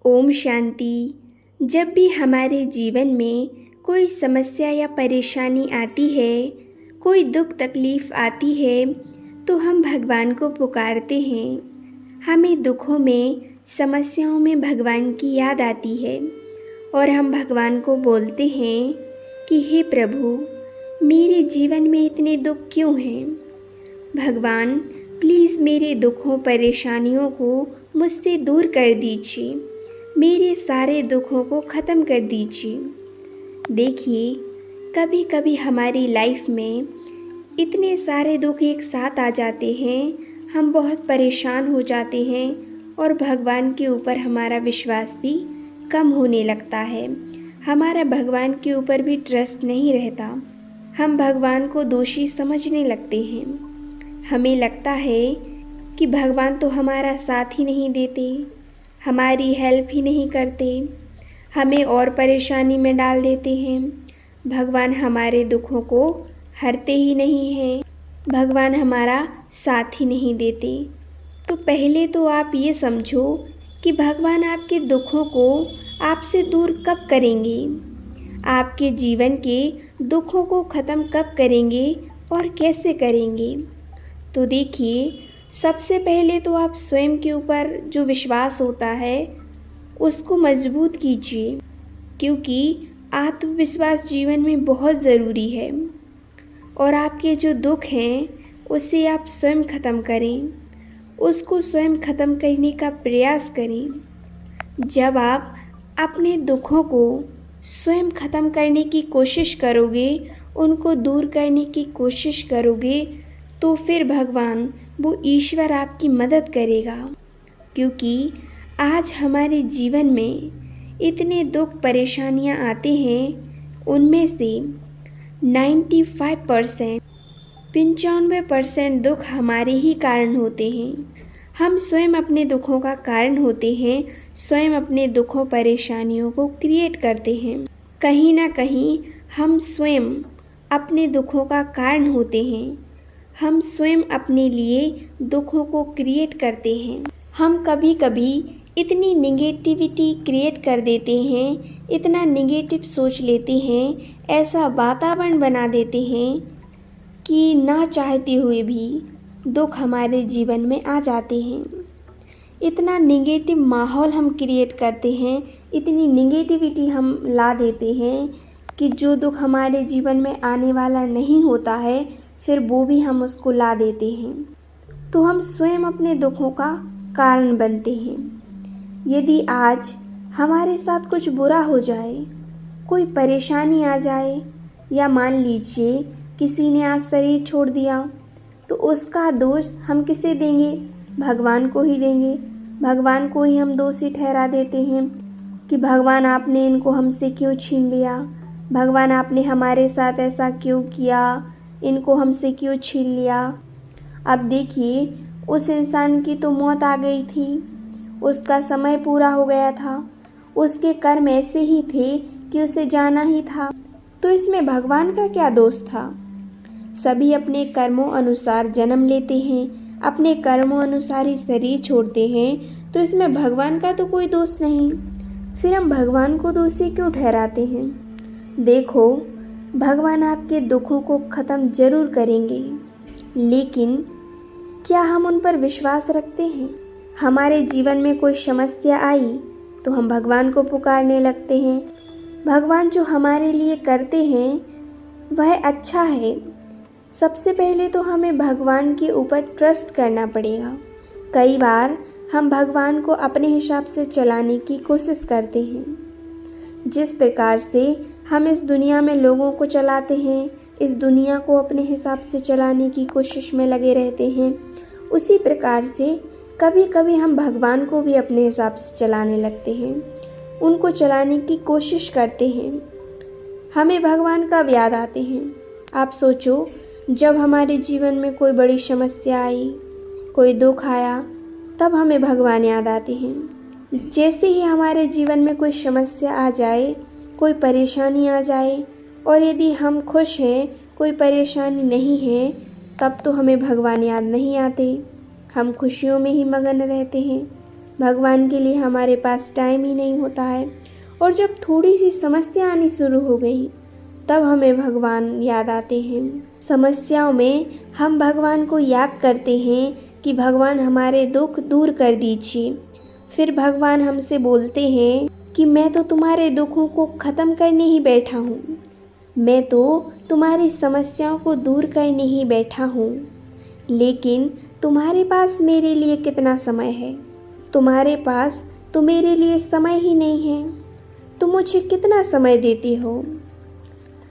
ओम शांति। जब भी हमारे जीवन में कोई समस्या या परेशानी आती है, कोई दुख तकलीफ़ आती है, तो हम भगवान को पुकारते हैं। हमें दुखों में, समस्याओं में भगवान की याद आती है और हम भगवान को बोलते हैं कि हे प्रभु, मेरे जीवन में इतने दुख क्यों हैं? भगवान, प्लीज़ मेरे दुखों परेशानियों को मुझसे दूर कर दीजिए, मेरे सारे दुखों को ख़त्म कर दीजिए। देखिए, कभी कभी हमारी लाइफ में इतने सारे दुख एक साथ आ जाते हैं, हम बहुत परेशान हो जाते हैं और भगवान के ऊपर हमारा विश्वास भी कम होने लगता है। हमारा भगवान के ऊपर भी ट्रस्ट नहीं रहता। हम भगवान को दोषी समझने लगते हैं। हमें लगता है कि भगवान तो हमारा साथ ही नहीं देते, हमारी हेल्प ही नहीं करते, हमें और परेशानी में डाल देते हैं। भगवान हमारे दुखों को हरते ही नहीं हैं, भगवान हमारा साथ ही नहीं देते। तो पहले तो आप ये समझो कि भगवान आपके दुखों को आपसे दूर कब करेंगे, आपके जीवन के दुखों को ख़त्म कब करेंगे और कैसे करेंगे। तो देखिए, सबसे पहले तो आप स्वयं के ऊपर जो विश्वास होता है उसको मजबूत कीजिए, क्योंकि आत्मविश्वास जीवन में बहुत ज़रूरी है। और आपके जो दुख हैं उसे आप स्वयं ख़त्म करें, उसको स्वयं ख़त्म करने का प्रयास करें। जब आप अपने दुखों को स्वयं ख़त्म करने की कोशिश करोगे, उनको दूर करने की कोशिश करोगे, तो फिर भगवान, वो ईश्वर आपकी मदद करेगा। क्योंकि आज हमारे जीवन में इतने दुख परेशानियां आते हैं, उनमें से 95% 95% दुख हमारे ही कारण होते हैं। हम स्वयं अपने दुखों का कारण होते हैं, स्वयं अपने दुखों परेशानियों को क्रिएट करते हैं। कहीं ना कहीं हम स्वयं अपने दुखों का कारण होते हैं, हम स्वयं अपने लिए दुखों को क्रिएट करते हैं। हम कभी कभी इतनी निगेटिविटी क्रिएट कर देते हैं, इतना निगेटिव सोच लेते हैं, ऐसा वातावरण बना देते हैं कि ना चाहते हुए भी दुख हमारे जीवन में आ जाते हैं। इतना निगेटिव माहौल हम क्रिएट करते हैं, इतनी निगेटिविटी हम ला देते हैं कि जो दुख हमारे जीवन में आने वाला नहीं होता है, फिर वो भी हम उसको ला देते हैं। तो हम स्वयं अपने दुखों का कारण बनते हैं। यदि आज हमारे साथ कुछ बुरा हो जाए, कोई परेशानी आ जाए, या मान लीजिए किसी ने आज शरीर छोड़ दिया, तो उसका दोष हम किसे देंगे? भगवान को ही देंगे। भगवान को ही हम दोषी ठहरा देते हैं कि भगवान, आपने इनको हमसे क्यों छीन लिया, भगवान आपने हमारे साथ ऐसा क्यों किया, इनको हमसे क्यों छीन लिया। अब देखिए, उस इंसान की तो मौत आ गई थी, उसका समय पूरा हो गया था, उसके कर्म ऐसे ही थे कि उसे जाना ही था। तो इसमें भगवान का क्या दोष था? सभी अपने कर्मों अनुसार जन्म लेते हैं, अपने कर्मों अनुसार ही शरीर छोड़ते हैं, तो इसमें भगवान का तो कोई दोष नहीं। फिर हम भगवान को दोषी क्यों ठहराते हैं? देखो, भगवान आपके दुखों को ख़त्म ज़रूर करेंगे, लेकिन क्या हम उन पर विश्वास रखते हैं? हमारे जीवन में कोई समस्या आई तो हम भगवान को पुकारने लगते हैं। भगवान जो हमारे लिए करते हैं वह अच्छा है। सबसे पहले तो हमें भगवान के ऊपर ट्रस्ट करना पड़ेगा। कई बार हम भगवान को अपने हिसाब से चलाने की कोशिश करते हैं। जिस प्रकार से हम इस दुनिया में लोगों को चलाते हैं, इस दुनिया को अपने हिसाब से चलाने की कोशिश में लगे रहते हैं, उसी प्रकार से कभी कभी हम भगवान को भी अपने हिसाब से चलाने लगते हैं, उनको चलाने की कोशिश करते हैं। हमें भगवान कब याद आते हैं? आप सोचो, जब हमारे जीवन में कोई बड़ी समस्या आई, कोई दुख आया, तब हमें भगवान याद आते हैं। जैसे ही हमारे जीवन में कोई समस्या आ जाए, कोई परेशानी आ जाए, और यदि हम खुश हैं, कोई परेशानी नहीं है, तब तो हमें भगवान याद नहीं आते। हम खुशियों में ही मगन रहते हैं। भगवान के लिए हमारे पास टाइम ही नहीं होता है। और जब थोड़ी सी समस्या आनी शुरू हो गई तब हमें भगवान याद आते हैं। समस्याओं में हम भगवान को याद करते हैं कि भगवान हमारे दुख दूर कर दीजिए। फिर भगवान हमसे बोलते हैं कि मैं तो तुम्हारे दुखों को ख़त्म करने ही बैठा हूँ, मैं तो तुम्हारी समस्याओं को दूर करने ही बैठा हूँ। लेकिन तुम्हारे पास मेरे लिए कितना समय है? तुम्हारे पास तो मेरे लिए समय ही नहीं है। तुम मुझे कितना समय देते हो?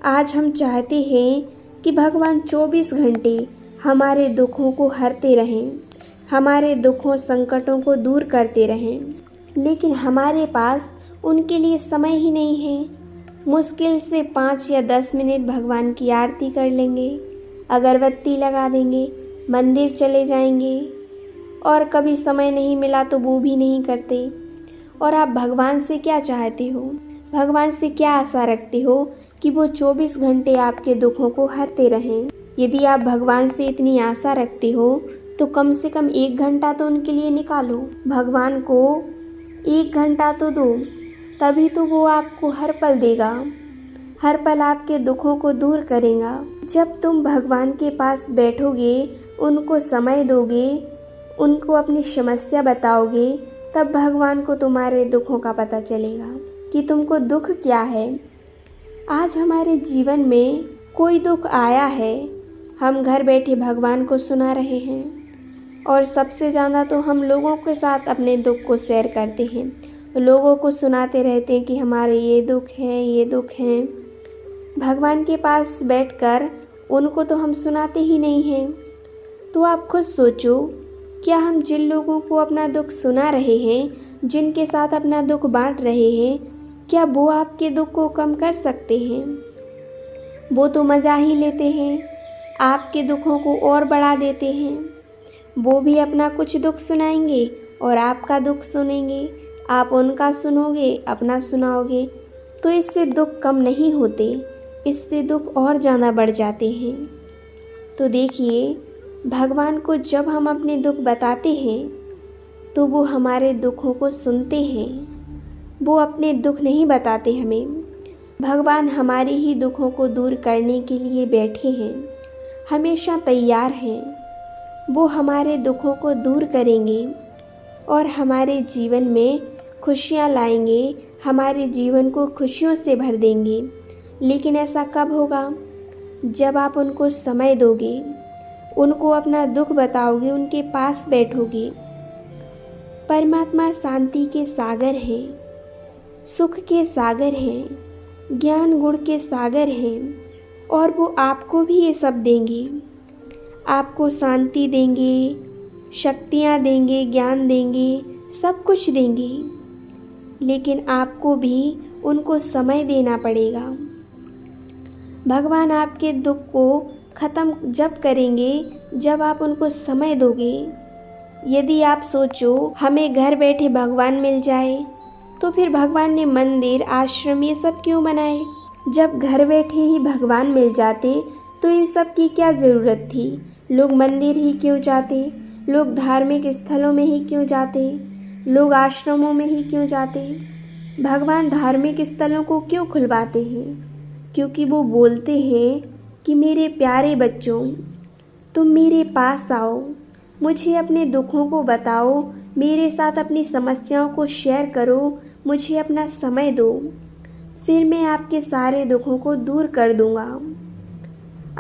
आज हम चाहते हैं कि भगवान 24 घंटे हमारे दुखों को हरते रहें, हमारे दुखों संकटों को दूर करते रहें, लेकिन हमारे पास उनके लिए समय ही नहीं है। मुश्किल से 5 या 10 मिनट भगवान की आरती कर लेंगे, अगरबत्ती लगा देंगे, मंदिर चले जाएंगे, और कभी समय नहीं मिला तो वो भी नहीं करते। और आप भगवान से क्या चाहते हो? भगवान से क्या आशा रखते हो कि वो 24 घंटे आपके दुखों को हरते रहें? यदि आप भगवान से इतनी आशा रखते हो तो कम से कम 1 घंटा तो उनके लिए निकालो। भगवान को 1 घंटा तो दो, तभी तो वो आपको हर पल देगा, हर पल आपके दुखों को दूर करेगा। जब तुम भगवान के पास बैठोगे, उनको समय दोगे, उनको अपनी समस्या बताओगे, तब भगवान को तुम्हारे दुखों का पता चलेगा कि तुमको दुख क्या है। आज हमारे जीवन में कोई दुख आया है, हम घर बैठे भगवान को सुना रहे हैं, और सबसे ज़्यादा तो हम लोगों के साथ अपने दुख को शेयर करते हैं, लोगों को सुनाते रहते हैं कि हमारे ये दुख हैं, ये दुख हैं। भगवान के पास बैठकर उनको तो हम सुनाते ही नहीं हैं। तो आप खुद सोचो, क्या हम जिन लोगों को अपना दुख सुना रहे हैं, जिनके साथ अपना दुख बांट रहे हैं, क्या वो आपके दुख को कम कर सकते हैं? वो तो मज़ा ही लेते हैं, आपके दुखों को और बढ़ा देते हैं। वो भी अपना कुछ दुख सुनाएंगे और आपका दुख सुनेंगे, आप उनका सुनोगे, अपना सुनाओगे, तो इससे दुख कम नहीं होते, इससे दुख और ज़्यादा बढ़ जाते हैं। तो देखिए, भगवान को जब हम अपने दुख बताते हैं तो वो हमारे दुखों को सुनते हैं, वो अपने दुख नहीं बताते हमें। भगवान हमारे ही दुखों को दूर करने के लिए बैठे हैं, हमेशा तैयार हैं। वो हमारे दुखों को दूर करेंगे और हमारे जीवन में खुशियाँ लाएंगे, हमारे जीवन को खुशियों से भर देंगे। लेकिन ऐसा कब होगा? जब आप उनको समय दोगे, उनको अपना दुख बताओगे, उनके पास बैठोगे। परमात्मा शांति के सागर हैं, सुख के सागर हैं, ज्ञान गुण के सागर हैं, और वो आपको भी ये सब देंगे। आपको शांति देंगे, शक्तियाँ देंगे, ज्ञान देंगे, सब कुछ देंगे, लेकिन आपको भी उनको समय देना पड़ेगा। भगवान आपके दुख को ख़त्म जब करेंगे जब आप उनको समय दोगे। यदि आप सोचो हमें घर बैठे भगवान मिल जाए, तो फिर भगवान ने मंदिर, आश्रम ये सब क्यों बनाए? जब घर बैठे ही भगवान मिल जाते तो इन सब की क्या ज़रूरत थी? लोग मंदिर ही क्यों जाते? लोग धार्मिक स्थलों में ही क्यों जाते? लोग आश्रमों में ही क्यों जाते? भगवान धार्मिक स्थलों को क्यों खुलवाते हैं? क्योंकि वो बोलते हैं कि मेरे प्यारे बच्चों, तुम मेरे पास आओ, मुझे अपने दुखों को बताओ, मेरे साथ अपनी समस्याओं को शेयर करो, मुझे अपना समय दो, फिर मैं आपके सारे दुखों को दूर कर दूँगा।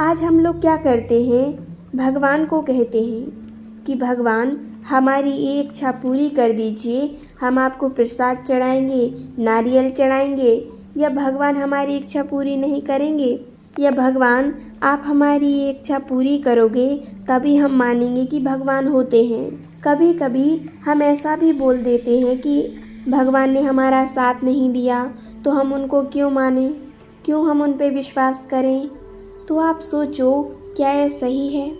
आज हम लोग क्या करते हैं? भगवान को कहते हैं कि भगवान हमारी ये इच्छा पूरी कर दीजिए, हम आपको प्रसाद चढ़ाएंगे, नारियल चढ़ाएंगे, या भगवान हमारी इच्छा पूरी नहीं करेंगे, या भगवान आप हमारी ये इच्छा पूरी करोगे तभी हम मानेंगे कि भगवान होते हैं। कभी कभी हम ऐसा भी बोल देते हैं कि भगवान ने हमारा साथ नहीं दिया तो हम उनको क्यों माने, क्यों हम उन पे विश्वास करें? तो आप सोचो, क्या यह सही है?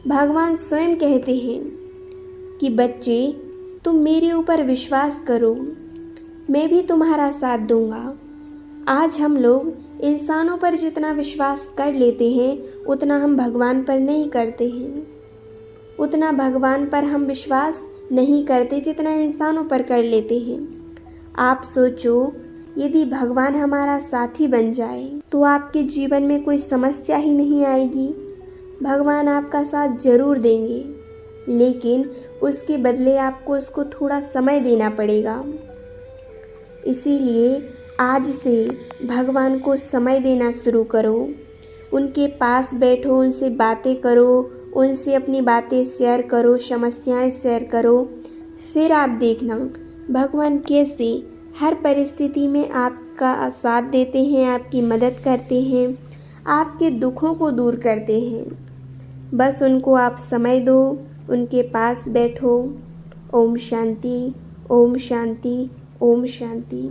भगवान स्वयं कहते हैं कि बच्चे, तुम मेरे ऊपर विश्वास करो, मैं भी तुम्हारा साथ दूंगा। आज हम लोग इंसानों पर जितना विश्वास कर लेते हैं उतना हम भगवान पर नहीं करते हैं, उतना भगवान पर हम विश्वास नहीं करते जितना इंसानों पर कर लेते हैं। आप सोचो, यदि भगवान हमारा साथी बन जाए तो आपके जीवन में कोई समस्या ही नहीं आएगी। भगवान आपका साथ जरूर देंगे, लेकिन उसके बदले आपको उसको थोड़ा समय देना पड़ेगा। इसीलिए आज से भगवान को समय देना शुरू करो। उनके पास बैठो, उनसे बातें करो, उनसे अपनी बातें शेयर करो, समस्याएं शेयर करो। फिर आप देखना भगवान कैसे हर परिस्थिति में आपका साथ देते हैं, आपकी मदद करते हैं, आपके दुखों को दूर करते हैं। बस उनको आप समय दो, उनके पास बैठो। ओम शांति, ओम शांति, ओम शांति।